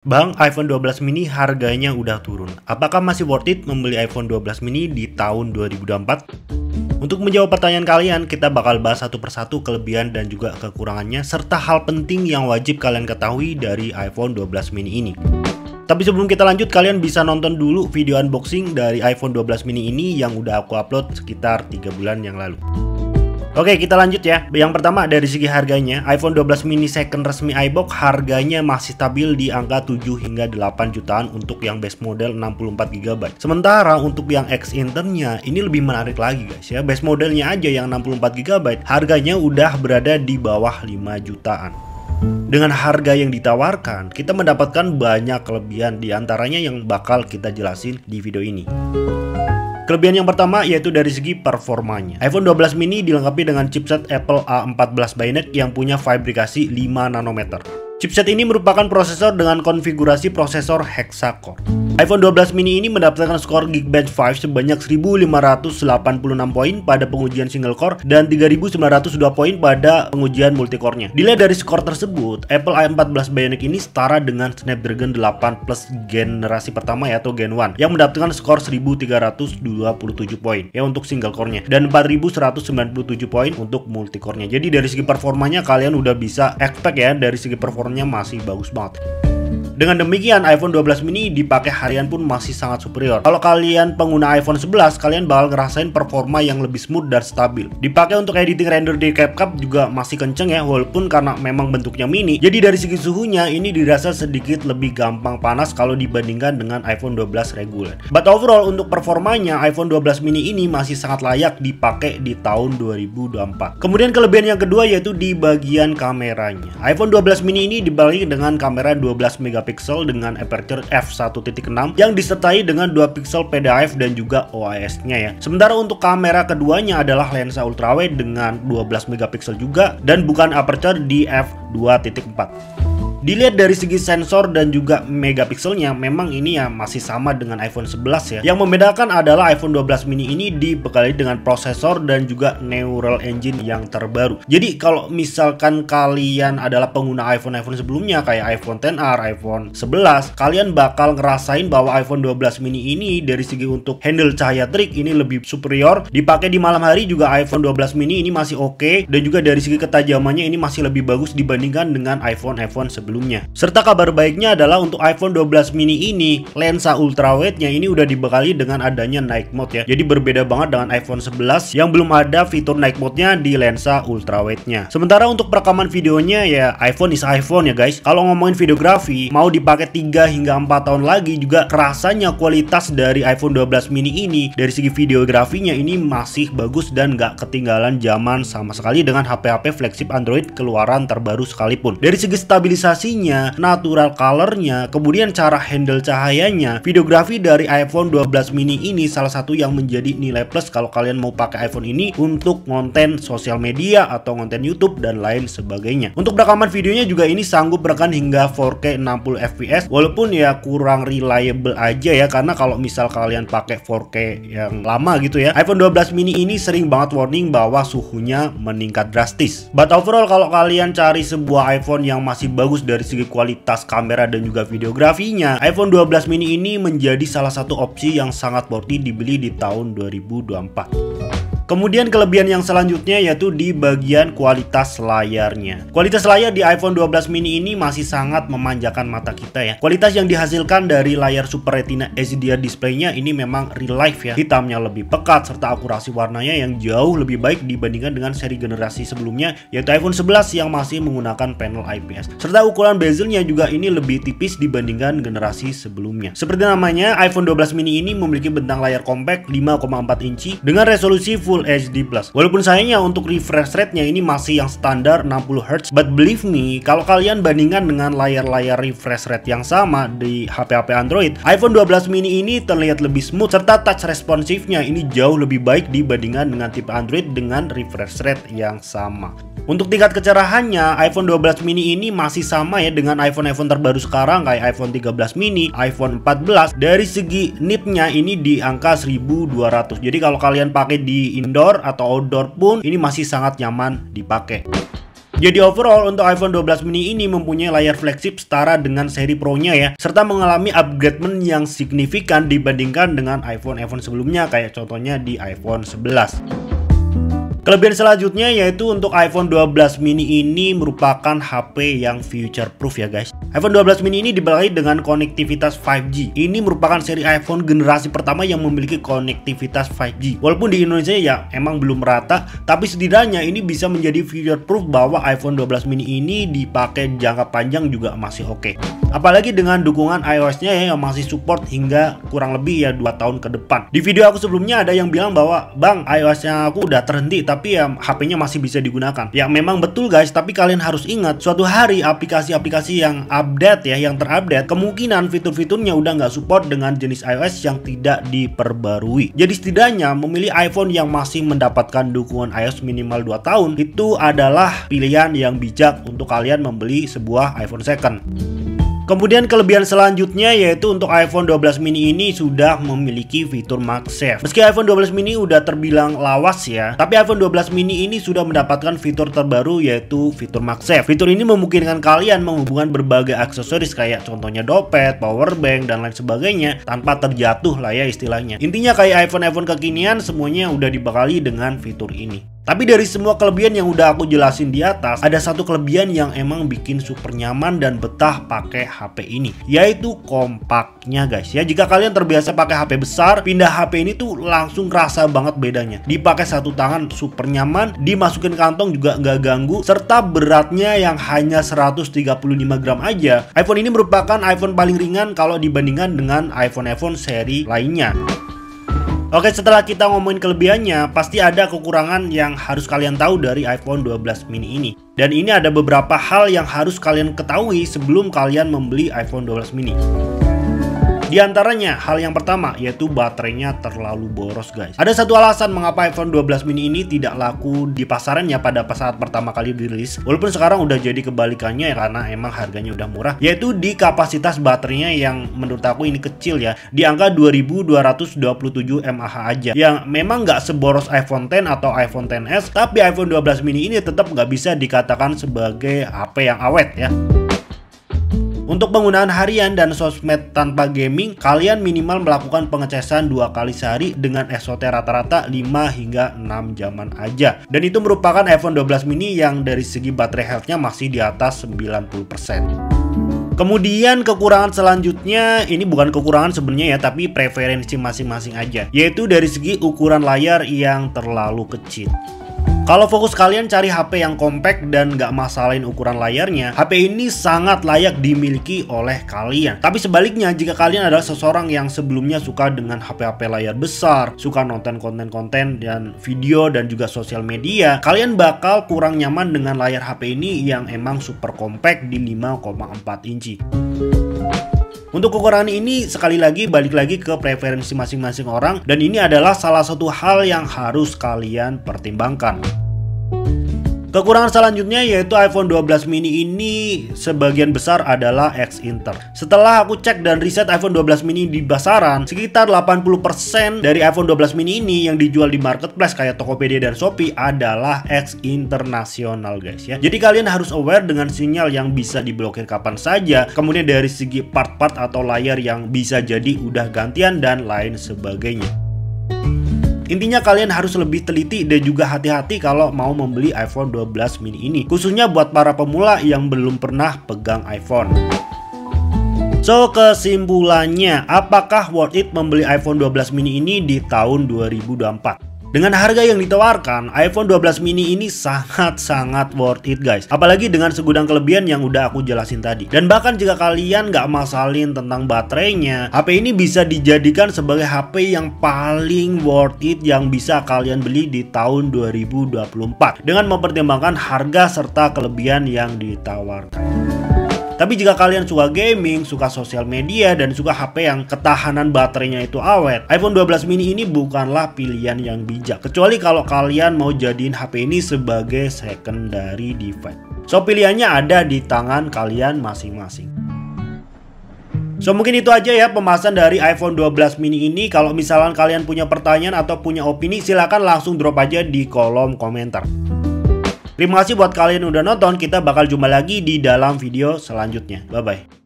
Bang, iPhone 12 mini harganya udah turun. Apakah masih worth it membeli iPhone 12 mini di tahun 2024? Untuk menjawab pertanyaan kalian, kita bakal bahas satu persatu kelebihan dan juga kekurangannya, serta hal penting yang wajib kalian ketahui dari iPhone 12 mini ini. Tapi sebelum kita lanjut, kalian bisa nonton dulu video unboxing dari iPhone 12 mini ini yang udah aku upload sekitar 3 bulan yang lalu. Oke, kita lanjut ya. Yang pertama dari segi harganya, iPhone 12 mini second resmi iBox harganya masih stabil di angka 7 hingga 8 jutaan untuk yang base model 64 GB. Sementara untuk yang X internnya ini lebih menarik lagi guys ya. Base modelnya aja yang 64 GB harganya udah berada di bawah 5 jutaan. Dengan harga yang ditawarkan, kita mendapatkan banyak kelebihan, diantaranya yang bakal kita jelasin di video ini. Kelebihan yang pertama yaitu dari segi performanya. iPhone 12 mini dilengkapi dengan chipset Apple A14 Bionic yang punya fabrikasi 5 nanometer. Chipset ini merupakan prosesor dengan konfigurasi prosesor hexa-core. iPhone 12 mini ini mendapatkan skor Geekbench 5 sebanyak 1586 poin pada pengujian single core dan 3902 poin pada pengujian multicore-nya. Dilihat dari skor tersebut, Apple A14 Bionic ini setara dengan Snapdragon 8 Plus generasi pertama ya, atau Gen 1 yang mendapatkan skor 1327 poin ya untuk single core-nya dan 4197 poin untuk multicore-nya. Jadi dari segi performanya kalian udah bisa expect ya, dari segi performanya masih bagus banget. Dengan demikian, iPhone 12 mini dipakai harian pun masih sangat superior. Kalau kalian pengguna iPhone 11, kalian bakal ngerasain performa yang lebih smooth dan stabil. Dipakai untuk editing render di CapCut juga masih kenceng ya, walaupun karena memang bentuknya mini. Jadi dari segi suhunya ini dirasa sedikit lebih gampang panas kalau dibandingkan dengan iPhone 12 reguler. But overall untuk performanya, iPhone 12 mini ini masih sangat layak dipakai di tahun 2024. Kemudian kelebihan yang kedua yaitu di bagian kameranya. iPhone 12 mini ini dibalik dengan kamera 12 MP dengan aperture f1.6 yang disertai dengan 2 pixel PDAF dan juga OIS-nya ya. Sementara untuk kamera keduanya adalah lensa ultrawide dengan 12 megapiksel juga dan bukan aperture di f2.4. Dilihat dari segi sensor dan juga megapikselnya, memang ini ya masih sama dengan iPhone 11 ya. Yang membedakan adalah iPhone 12 mini ini dibekali dengan prosesor dan juga neural engine yang terbaru. Jadi kalau misalkan kalian adalah pengguna iPhone sebelumnya kayak iPhone XR, iPhone 11, kalian bakal ngerasain bahwa iPhone 12 mini ini dari segi untuk handle cahaya trik ini lebih superior. Dipakai di malam hari juga iPhone 12 mini ini masih oke, dan juga dari segi ketajamannya ini masih lebih bagus dibandingkan dengan iPhone sebelumnya. Serta kabar baiknya adalah untuk iPhone 12 mini ini, lensa ultrawide-nya ini udah dibekali dengan adanya night mode ya. Jadi berbeda banget dengan iPhone 11 yang belum ada fitur night mode-nya di lensa ultrawide-nya. Sementara untuk perekaman videonya ya iPhone is iPhone ya guys. Kalau ngomongin videografi, mau dipakai 3 hingga 4 tahun lagi juga kerasanya kualitas dari iPhone 12 mini ini dari segi videografinya ini masih bagus dan gak ketinggalan zaman sama sekali dengan HP-HP flagship Android keluaran terbaru sekalipun. Dari segi stabilisasi, natural colornya, kemudian cara handle cahayanya, videografi dari iPhone 12 mini ini salah satu yang menjadi nilai plus kalau kalian mau pakai iPhone ini untuk konten sosial media atau konten YouTube dan lain sebagainya. Untuk rekaman videonya juga ini sanggup rekam hingga 4K 60 fps, walaupun ya kurang reliable aja ya, karena kalau misal kalian pakai 4K yang lama gitu ya, iPhone 12 mini ini sering banget warning bahwa suhunya meningkat drastis. But overall kalau kalian cari sebuah iPhone yang masih bagus dari segi kualitas kamera dan juga videografinya, iPhone 12 mini ini menjadi salah satu opsi yang sangat worth it dibeli di tahun 2024. Kemudian kelebihan yang selanjutnya yaitu di bagian kualitas layarnya. Kualitas layar di iPhone 12 mini ini masih sangat memanjakan mata kita ya. Kualitas yang dihasilkan dari layar Super Retina HDR display-nya ini memang real life ya. Hitamnya lebih pekat serta akurasi warnanya yang jauh lebih baik dibandingkan dengan seri generasi sebelumnya yaitu iPhone 11 yang masih menggunakan panel IPS. Serta ukuran bezelnya juga ini lebih tipis dibandingkan generasi sebelumnya. Seperti namanya, iPhone 12 mini ini memiliki bentang layar compact 5,4 inci dengan resolusi Full HD+. Walaupun sayangnya untuk refresh rate-nya ini masih yang standar 60 Hz, but believe me, kalau kalian bandingkan dengan layar-layar refresh rate yang sama di HP-HP Android, iPhone 12 mini ini terlihat lebih smooth serta touch responsive-nya ini jauh lebih baik dibandingkan dengan tipe Android dengan refresh rate yang sama. Untuk tingkat kecerahannya, iPhone 12 mini ini masih sama ya dengan iPhone terbaru sekarang kayak iPhone 13 mini, iPhone 14. Dari segi nitnya ini di angka 1200. Jadi kalau kalian pakai di indoor atau outdoor pun ini masih sangat nyaman dipakai. Jadi overall untuk iPhone 12 mini ini mempunyai layar flagship setara dengan seri Pro-nya ya, serta mengalami upgradement yang signifikan dibandingkan dengan iPhone sebelumnya, kayak contohnya di iPhone 11. Kelebihan selanjutnya yaitu untuk iPhone 12 mini ini merupakan HP yang future proof ya guys. iPhone 12 mini ini dibekali dengan konektivitas 5G. Ini merupakan seri iPhone generasi pertama yang memiliki konektivitas 5G. Walaupun di Indonesia ya emang belum merata, tapi setidaknya ini bisa menjadi future proof bahwa iPhone 12 mini ini dipakai jangka panjang juga masih oke. Apalagi dengan dukungan iOS-nya ya yang masih support hingga kurang lebih ya 2 tahun ke depan. Di video aku sebelumnya ada yang bilang bahwa, "Bang, iOS-nya aku udah terhenti tapi ya HP-nya masih bisa digunakan." Ya memang betul guys, tapi kalian harus ingat suatu hari aplikasi-aplikasi yang update ya, yang terupdate, kemungkinan fitur-fiturnya udah nggak support dengan jenis iOS yang tidak diperbarui. Jadi setidaknya memilih iPhone yang masih mendapatkan dukungan iOS minimal 2 tahun itu adalah pilihan yang bijak untuk kalian membeli sebuah iPhone second. Kemudian kelebihan selanjutnya yaitu untuk iPhone 12 mini ini sudah memiliki fitur MagSafe. Meski iPhone 12 mini udah terbilang lawas ya, tapi iPhone 12 mini ini sudah mendapatkan fitur terbaru yaitu fitur MagSafe. Fitur ini memungkinkan kalian menghubungkan berbagai aksesoris kayak contohnya dompet, powerbank, dan lain sebagainya tanpa terjatuh lah ya istilahnya. Intinya kayak iPhone kekinian semuanya udah dibekali dengan fitur ini. Tapi dari semua kelebihan yang udah aku jelasin di atas, ada satu kelebihan yang emang bikin super nyaman dan betah pakai HP ini, yaitu kompaknya guys ya. Jika kalian terbiasa pakai HP besar, pindah HP ini tuh langsung kerasa banget bedanya. Dipakai satu tangan super nyaman, dimasukin kantong juga nggak ganggu, serta beratnya yang hanya 135 gram aja. iPhone ini merupakan iPhone paling ringan kalau dibandingkan dengan iPhone seri lainnya. Oke, setelah kita ngomongin kelebihannya, pasti ada kekurangan yang harus kalian tahu dari iPhone 12 mini ini. Dan ini ada beberapa hal yang harus kalian ketahui sebelum kalian membeli iPhone 12 mini. Di antaranya, hal yang pertama yaitu baterainya terlalu boros guys. Ada satu alasan mengapa iPhone 12 mini ini tidak laku di pasarannya pada saat pertama kali dirilis, walaupun sekarang udah jadi kebalikannya ya karena emang harganya udah murah, yaitu di kapasitas baterainya yang menurut aku ini kecil ya, di angka 2227 mAh aja, yang memang nggak seboros iPhone X atau iPhone XS, tapi iPhone 12 mini ini tetap nggak bisa dikatakan sebagai HP yang awet ya. Untuk penggunaan harian dan sosmed tanpa gaming, kalian minimal melakukan pengecasan 2 kali sehari dengan SOT rata-rata 5 hingga 6 jaman aja. Dan itu merupakan iPhone 12 mini yang dari segi baterai health-nya masih di atas 90%. Kemudian kekurangan selanjutnya, ini bukan kekurangan sebenarnya ya, tapi preferensi masing-masing aja, yaitu dari segi ukuran layar yang terlalu kecil. Kalau fokus kalian cari HP yang compact dan nggak masalahin ukuran layarnya, HP ini sangat layak dimiliki oleh kalian. Tapi sebaliknya, jika kalian adalah seseorang yang sebelumnya suka dengan HP-HP layar besar, suka nonton konten-konten dan video dan juga sosial media, kalian bakal kurang nyaman dengan layar HP ini yang emang super compact di 5,4 inci. Untuk kekurangan ini sekali lagi balik lagi ke preferensi masing-masing orang, dan ini adalah salah satu hal yang harus kalian pertimbangkan. Kekurangan selanjutnya yaitu iPhone 12 mini ini sebagian besar adalah X-Inter. Setelah aku cek dan riset iPhone 12 mini di pasaran, sekitar 80% dari iPhone 12 mini ini yang dijual di marketplace kayak Tokopedia dan Shopee adalah X-internasional guys ya. Jadi kalian harus aware dengan sinyal yang bisa diblokir kapan saja, kemudian dari segi part-part atau layar yang bisa jadi udah gantian dan lain sebagainya. Intinya kalian harus lebih teliti dan juga hati-hati kalau mau membeli iPhone 12 mini ini, khususnya buat para pemula yang belum pernah pegang iPhone. So, kesimpulannya, apakah worth it membeli iPhone 12 mini ini di tahun 2024? Dengan harga yang ditawarkan, iPhone 12 mini ini sangat-sangat worth it guys. Apalagi dengan segudang kelebihan yang udah aku jelasin tadi. Dan bahkan jika kalian nggak masalin tentang baterainya, HP ini bisa dijadikan sebagai HP yang paling worth it yang bisa kalian beli di tahun 2024. Dengan mempertimbangkan harga serta kelebihan yang ditawarkan. Tapi jika kalian suka gaming, suka sosial media, dan suka HP yang ketahanan baterainya itu awet, iPhone 12 mini ini bukanlah pilihan yang bijak. Kecuali kalau kalian mau jadiin HP ini sebagai secondary device. So, pilihannya ada di tangan kalian masing-masing. So, mungkin itu aja ya pembahasan dari iPhone 12 mini ini. Kalau misalkan kalian punya pertanyaan atau punya opini, silahkan langsung drop aja di kolom komentar. Terima kasih buat kalian udah nonton, kita bakal jumpa lagi di dalam video selanjutnya. Bye bye.